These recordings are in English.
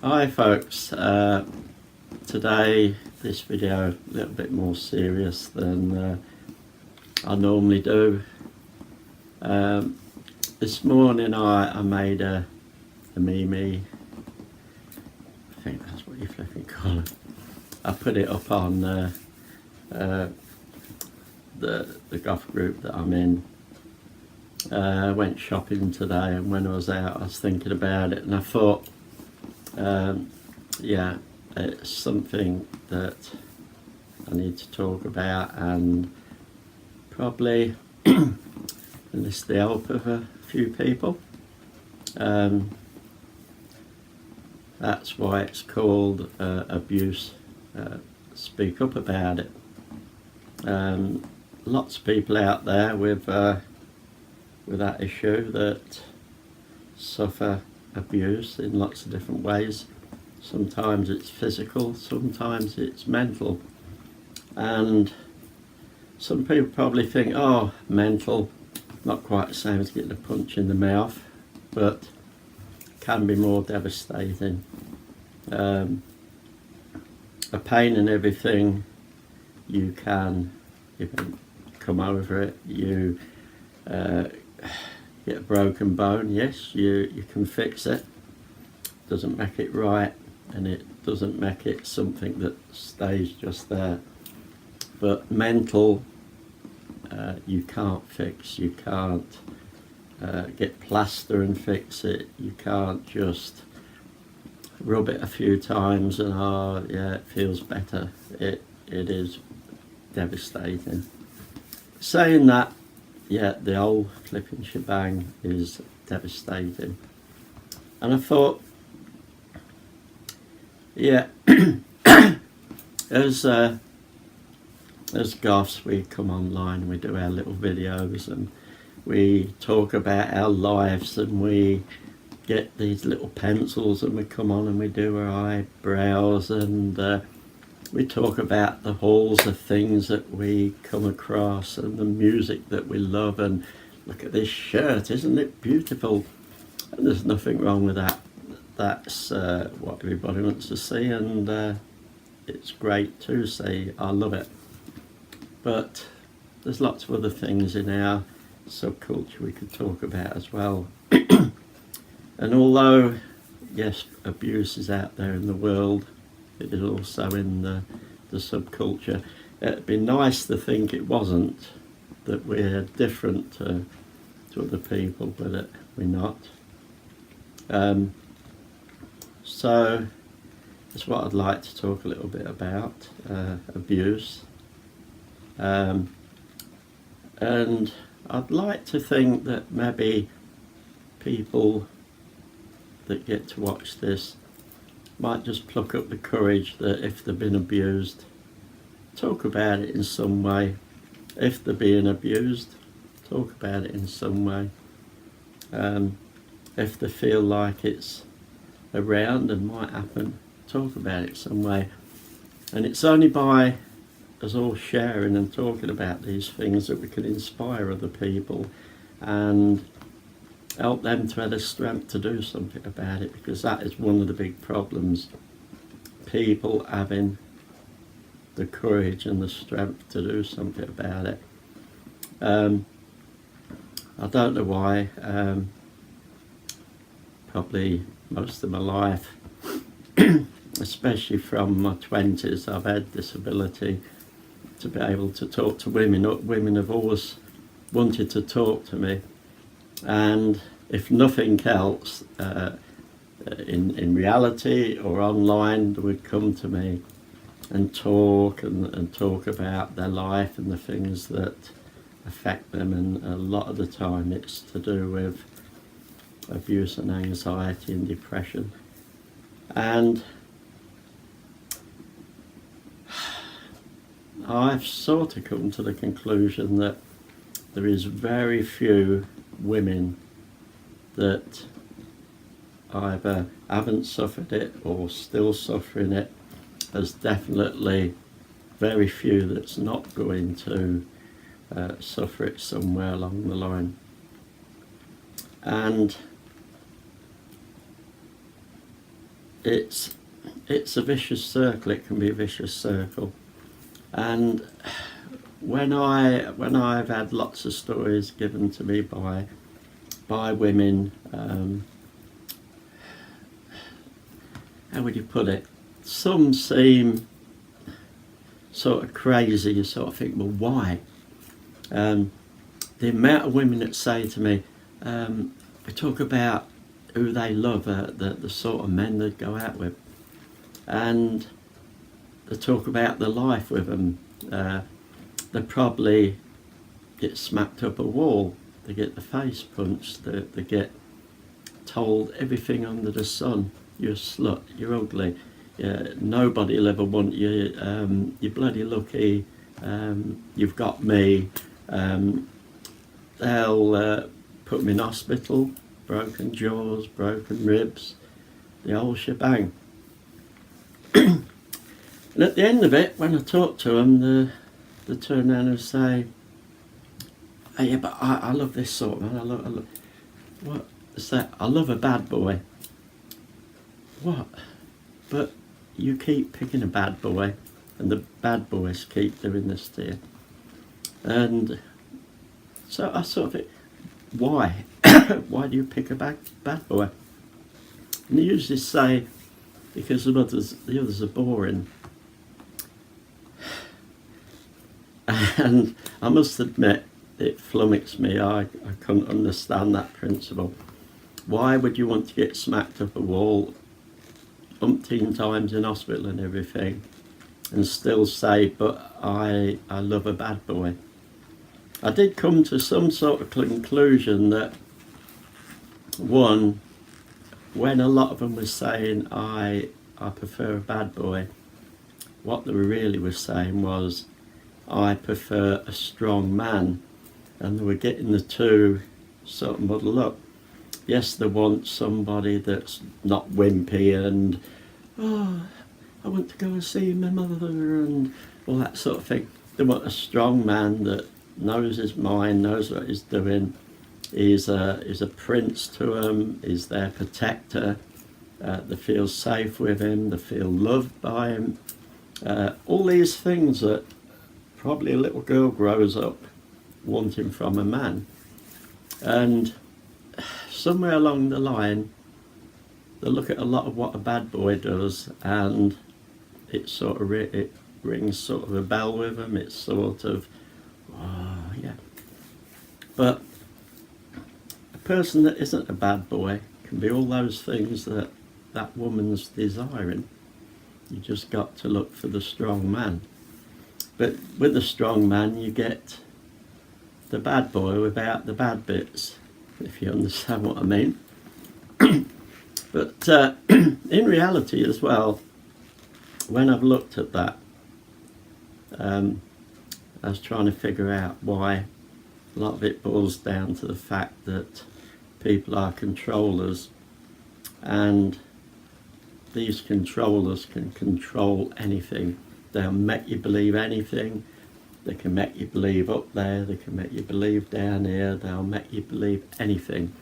Hi folks, today this video a little bit more serious than I normally do. This morning I made a meme, I think that's what you flipping call it. I put it up on the Goth group that I'm in. I went shopping today, and when I was out I was thinking about it, and I thought yeah, it's something that I need to talk about and probably enlist the help of a few people. That's why it's called abuse. Speak up about it. Lots of people out there with that issue that suffer abuse in lots of different ways. Sometimes it's physical, sometimes it's mental, and some people probably think, oh, mental, not quite the same as getting a punch in the mouth, but can be more devastating. A pain and everything, you can come over it. You get a broken bone, yes, you can fix it. Doesn't make it right, and it doesn't make it something that stays just there. But mental, you can't fix. You can't get plaster and fix it. You can't just rub it a few times and oh yeah, it feels better. It is devastating. Saying that, yeah, the whole flipping shebang is devastating. And I thought, yeah, as goths, we come online and we do our little videos and we talk about our lives, and we get these little pencils and we come on and we do our eyebrows, and we talk about the hauls of things that we come across and the music that we love, and look at this shirt, isn't it beautiful? And there's nothing wrong with that. That's what everybody wants to see, and it's great to see. I love it. But there's lots of other things in our subculture we could talk about as well. And although, yes, abuse is out there in the world, it is also in the subculture. It'd be nice to think it wasn't, that we're different to other people, but we're not. So that's what I'd like to talk a little bit about, abuse. And I'd like to think that maybe people that get to watch this might just pluck up the courage that if they've been abused, talk about it in some way. If they're being abused, talk about it in some way. If they feel like it's around and might happen, talk about it some way. And it's only by us all sharing and talking about these things that we can inspire other people and help them to have the strength to do something about it, because that is one of the big problems. People having the courage and the strength to do something about it. I don't know why, probably most of my life, especially from my 20s, I've had this ability to be able to talk to women. Women have always wanted to talk to me, and if nothing else, in reality or online, they would come to me and talk about their life and the things that affect them, and a lot of the time it's to do with abuse and anxiety and depression. And I've sort of come to the conclusion that there is very few women that either haven't suffered it or still suffering it. There's definitely very few that's not going to suffer it somewhere along the line. And it's a vicious circle. It can be a vicious circle. And when I've had lots of stories given to me by women, how would you put it? Some seem sort of crazy. You sort of think, well, why? The amount of women that say to me, we talk about who they love, the sort of men they go out with, and they talk about the life with them. They probably get smacked up a wall, they get the face punched, they get told everything under the sun. You're a slut, you're ugly, nobody will ever want you, you're bloody lucky, you've got me. They'll put me in hospital, broken jaws, broken ribs, the whole shebang. And at the end of it, when I talk to them, they turn around and say, "Hey, yeah, but I love this sort, man. I love what is that? I love a bad boy." What? But you keep picking a bad boy, and the bad boys keep doing this to you. And so I sort of think, why? Why do you pick a bad boy? And they usually say, because the others are boring. And I must admit, it flummoxed me. I couldn't understand that principle. Why would you want to get smacked up a wall umpteen times in hospital and everything, and still say, but I love a bad boy? I did come to some sort of conclusion that, one, when a lot of them were saying I prefer a bad boy, what they really were saying was, I prefer a strong man. And they were getting the two sort of muddled up. Yes, they want somebody that's not wimpy and, oh, I want to go and see my mother and all that sort of thing. They want a strong man that knows his mind, knows what he's doing, is a prince to them, is their protector, they feel safe with him, they feel loved by him. All these things that probably a little girl grows up wanting from a man. And somewhere along the line, they look at a lot of what a bad boy does, and it sort of it rings sort of a bell with them. It's sort of, oh yeah. But a person that isn't a bad boy can be all those things that that woman's desiring. You just got to look for the strong man. But with the strong man, you get the bad boy without the bad bits, if you understand what I mean. But in reality as well, when I've looked at that, I was trying to figure out why a lot of it boils down to the fact that people are controllers, and these controllers can control anything. They'll make you believe anything. They can make you believe up there, they can make you believe down here, they'll make you believe anything.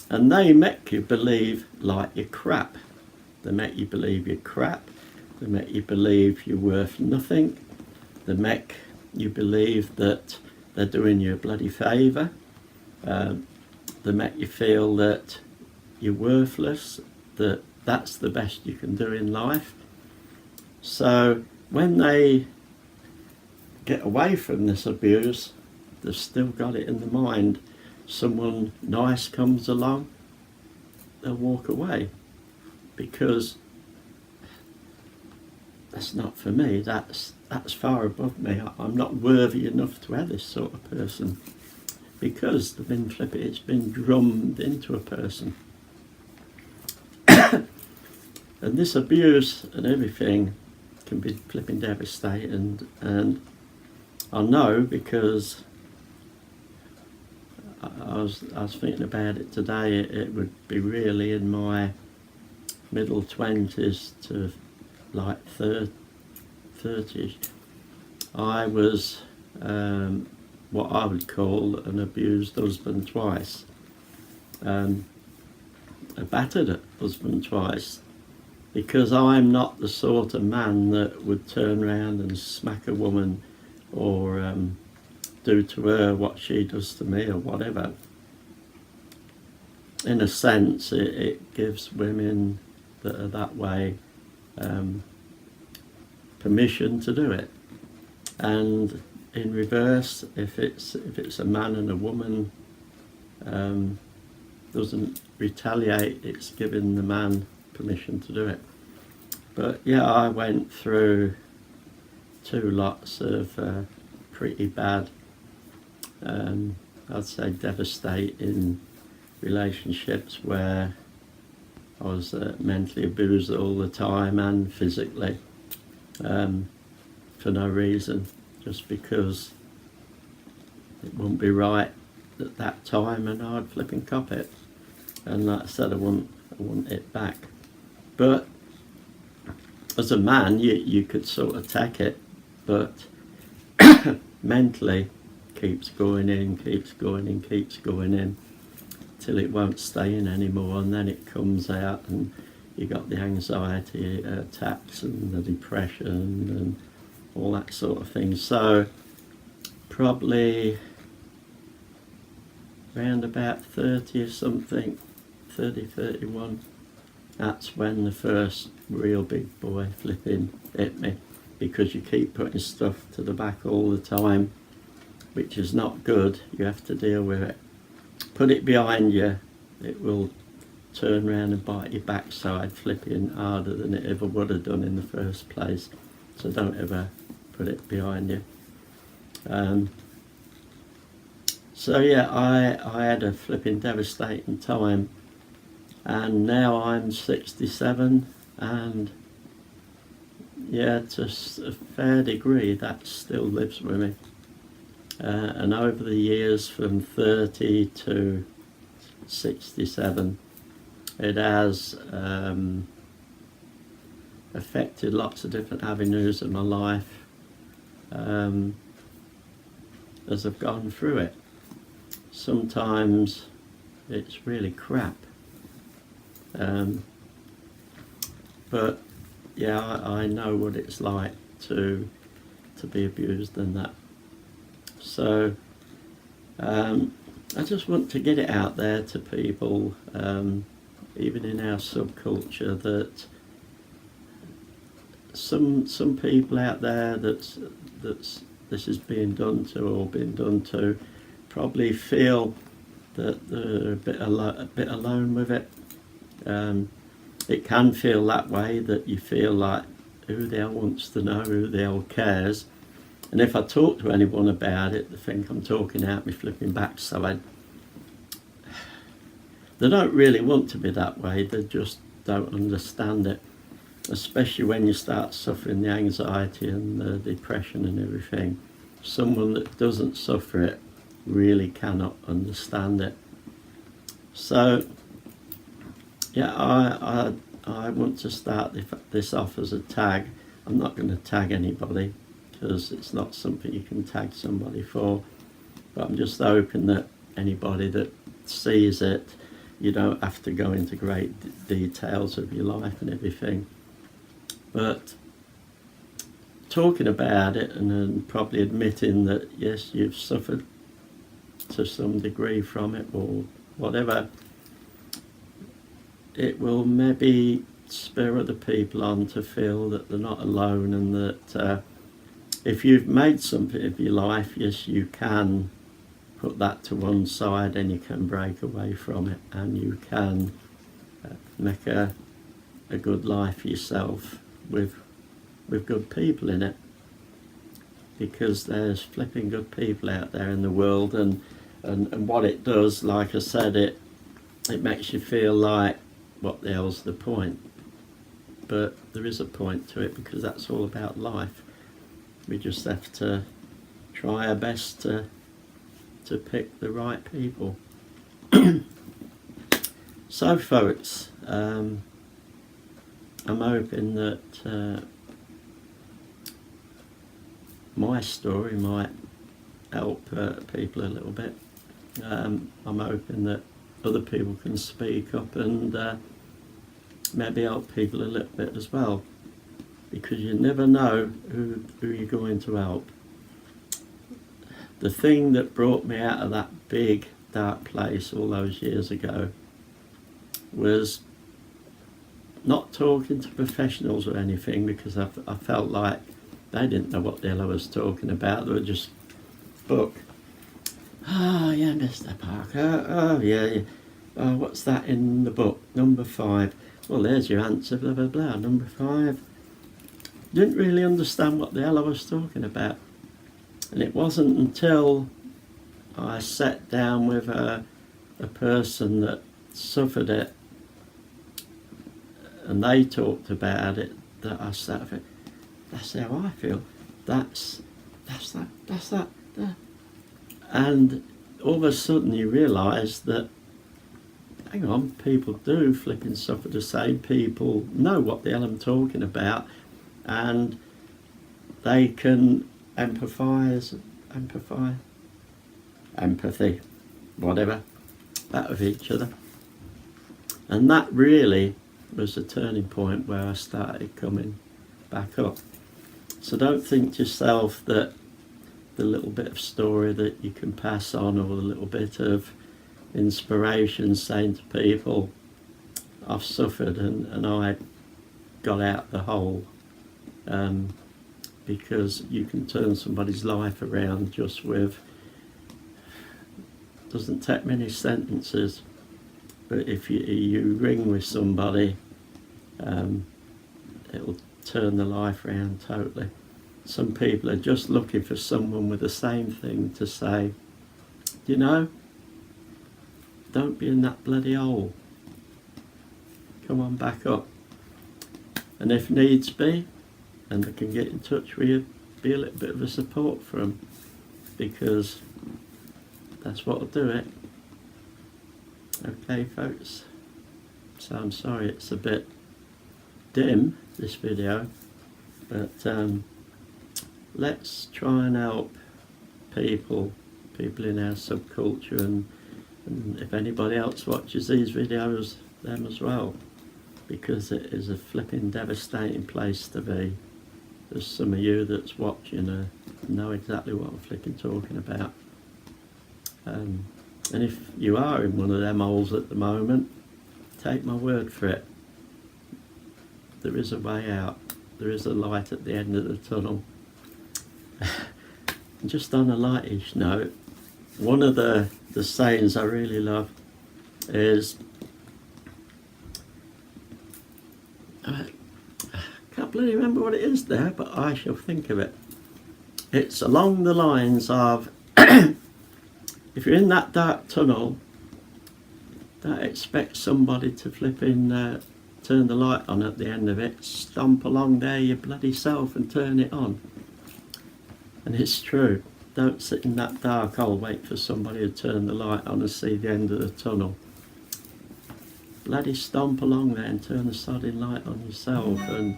And they make you believe like you're crap. They make you believe you're crap, they make you believe you're worth nothing, they make you believe that they're doing you a bloody favour, they make you feel that you're worthless, that that's the best you can do in life. So when they get away from this abuse, they've still got it in the mind. Someone nice comes along, they'll walk away, because that's not for me. That's far above me. I'm not worthy enough to have this sort of person, because they've been flipping. It's been drummed into a person. And this abuse and everything can be flipping devastating, and I know because I was thinking about it today. It would be really in my middle 20s to like 30s. I was what I would call an abused husband twice, a battered husband twice, because I'm not the sort of man that would turn around and smack a woman or do to her what she does to me or whatever. In a sense, it gives women that are that way permission to do it. And in reverse, if it's a man and a woman doesn't retaliate, it's giving the man permission to do it. But yeah, I went through 2 lots of pretty bad, I'd say devastating relationships where I was mentally abused all the time and physically for no reason, just because it wouldn't be right at that time and I'd flipping cop it. And like I said, I want it back. But as a man, you could sort of take it, but mentally keeps going in till it won't stay in anymore, and then it comes out and you got the anxiety attacks and the depression and all that sort of thing. So probably around about 30 or something, 30, 31, that's when the first real big boy flipping hit me, because you keep putting stuff to the back all the time, which is not good. You have to deal with it. Put it behind you, it will turn around and bite your backside flipping harder than it ever would have done in the first place. So don't ever put it behind you. So yeah, I had a flipping devastating time, and now I'm 67, and yeah, to a fair degree that still lives with me. And over the years from 30 to 67, it has affected lots of different avenues of my life as I've gone through it. Sometimes it's really crap, but yeah, I know what it's like to be abused and that. So I just want to get it out there to people, even in our subculture, that some people out there that's this is being done to or been done to probably feel that they're a bit alone with it. It can feel that way, that you feel like, who the hell wants to know, who the hell cares? And if I talk to anyone about it, they think I'm talking out my flipping backside. They don't really want to be that way, they just don't understand it. Especially when you start suffering the anxiety and the depression and everything. Someone that doesn't suffer it really cannot understand it. So yeah, I want to start this off as a tag. I'm not going to tag anybody, because it's not something you can tag somebody for, but I'm just hoping that anybody that sees it, you don't have to go into great details of your life and everything, but talking about it and probably admitting that yes, you've suffered to some degree from it or whatever, it will maybe spur other people on to feel that they're not alone, and that if you've made something of your life, yes, you can put that to one side and you can break away from it, and you can make a good life for yourself with good people in it, because there's flipping good people out there in the world, and what it does, like I said, it makes you feel like, what the hell's the point? But there is a point to it, because that's all about life. We just have to try our best to pick the right people. So folks, I'm hoping that my story might help people a little bit. I'm hoping that other people can speak up and maybe help people a little bit as well, because you never know who you're going to help. The thing that brought me out of that big dark place all those years ago was not talking to professionals or anything, because I felt like they didn't know what the hell I was talking about. They were just book. Oh yeah, Mr. Parker. Oh yeah. Oh, what's that in the book? Number 5. Well, there's your answer. Blah blah blah. Number 5. Didn't really understand what the hell I was talking about, and it wasn't until I sat down with a person that suffered it, and they talked about it, that I started, that's how I feel. That's that. And all of a sudden you realise that, hang on, people do flipping suffer the same. People know what the hell I'm talking about, and they can empathy, whatever, that with each other. And that really was a turning point where I started coming back up. So don't think to yourself that the little bit of story that you can pass on, or the little bit of inspiration saying to people, I've suffered and I got out the hole, because you can turn somebody's life around just with, doesn't take many sentences, but if you ring with somebody, it'll turn the life around totally. Some people are just looking for someone with the same thing to say, you know, don't be in that bloody hole. Come on back up. And if needs be, and they can get in touch with you, be a little bit of a support for them, because that's what will do it. Okay folks, so I'm sorry it's a bit dim, this video, but let's try and help people in our subculture, and if anybody else watches these videos, them as well, because it is a flipping devastating place to be. There's some of you that's watching know exactly what I'm flipping talking about. And if you are in one of them holes at the moment, take my word for it. There is a way out. There is a light at the end of the tunnel. Just on a lightish note, one of the sayings I really love is, I can't bloody remember what it is there, but I shall think of it. It's along the lines of, if you're in that dark tunnel, don't expect somebody to flipping turn the light on at the end of it. Stomp along there your bloody self and turn it on. And it's true. Don't sit in that dark hole, wait for somebody to turn the light on and see the end of the tunnel. Bloody stomp along there and turn the sodding light on yourself, and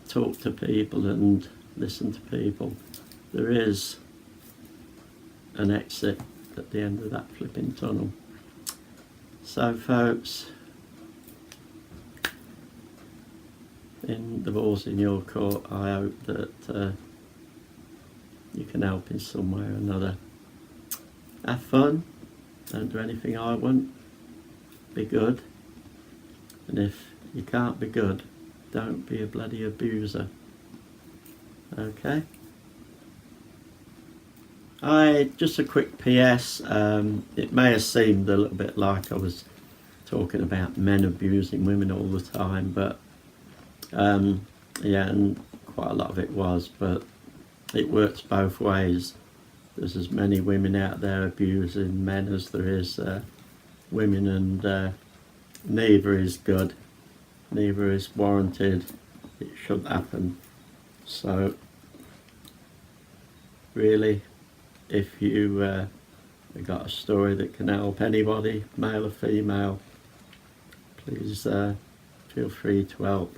talk to people and listen to people. There is an exit at the end of that flipping tunnel. So folks, in the balls in your court, I hope that you can help in some way or another. Have fun, don't do anything I want, be good, and if you can't be good, don't be a bloody abuser. Okay? Just a quick PS, it may have seemed a little bit like I was talking about men abusing women all the time, but yeah, and quite a lot of it was, but it works both ways. There's as many women out there abusing men as there is women, and neither is good, neither is warranted. It shouldn't happen. So really, if you have got a story that can help anybody, male or female, please feel free to help.